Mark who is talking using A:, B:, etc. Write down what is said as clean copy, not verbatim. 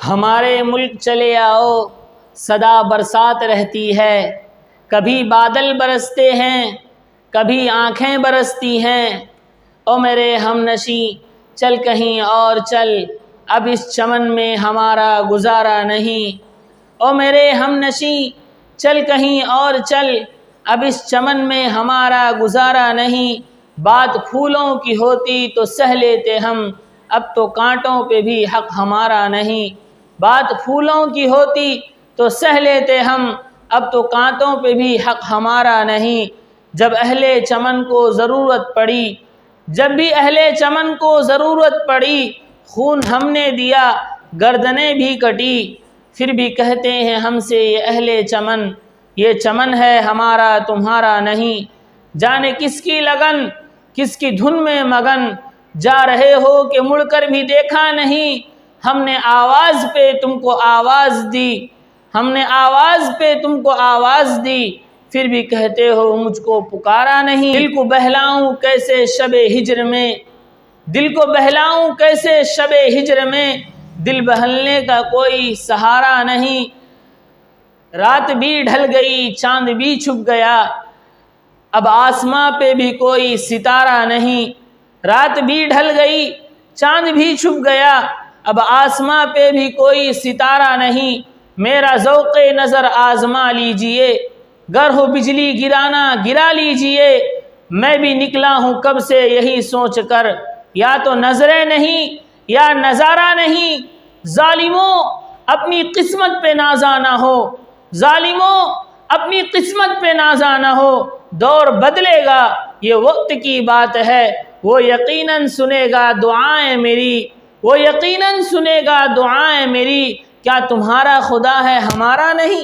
A: ہمارے ملک چلے آؤ صدا برسات رہتی ہے، کبھی بادل برستے ہیں کبھی آنکھیں برستی ہیں۔ او میرے ہم نشیں چل کہیں اور چل، اب اس چمن میں ہمارا گزارا نہیں۔ او میرے ہم نشیں چل کہیں اور چل، اب اس چمن میں ہمارا گزارا نہیں۔ بات پھولوں کی ہوتی تو سہ لیتے ہم، اب تو کانٹوں پہ بھی حق ہمارا نہیں۔ بات پھولوں کی ہوتی تو سہ لیتے ہم، اب تو کانٹوں پہ بھی حق ہمارا نہیں۔ جب اہل چمن کو ضرورت پڑی، جب بھی اہل چمن کو ضرورت پڑی، خون ہم نے دیا گردنیں بھی کٹی۔ پھر بھی کہتے ہیں ہم سے یہ اہل چمن، یہ چمن ہے ہمارا تمہارا نہیں۔ جانے کس کی لگن کس کی دھن میں مگن، جا رہے ہو کہ مڑ کر بھی دیکھا نہیں۔ ہم نے آواز پہ تم کو آواز دی، ہم نے آواز پہ تم کو آواز دی، پھر بھی کہتے ہو مجھ کو پکارا نہیں۔ دل کو بہلاؤں کیسے شب ہجر میں، دل کو بہلاؤں کیسے شب ہجر میں، دل بہلنے کا کوئی سہارا نہیں۔ رات بھی ڈھل گئی چاند بھی چھپ گیا، اب آسماں پہ بھی کوئی ستارہ نہیں۔ رات بھی ڈھل گئی چاند بھی چھپ گیا، اب آسماں پہ بھی کوئی ستارہ نہیں۔ میرا ذوق نظر آزما لیجئے، گر ہو بجلی گرانا گرا لیجئے۔ میں بھی نکلا ہوں کب سے یہی سوچ کر، یا تو نظریں نہیں یا نظارہ نہیں۔ ظالموں اپنی قسمت پہ نازا نہ ہو، ظالموں اپنی قسمت پہ نازا نہ ہو۔ دور بدلے گا یہ وقت کی بات ہے، وہ یقیناً سنے گا دعائیں میری، وہ یقیناً سنے گا دعائیں میری۔ کیا تمہارا خدا ہے ہمارا نہیں؟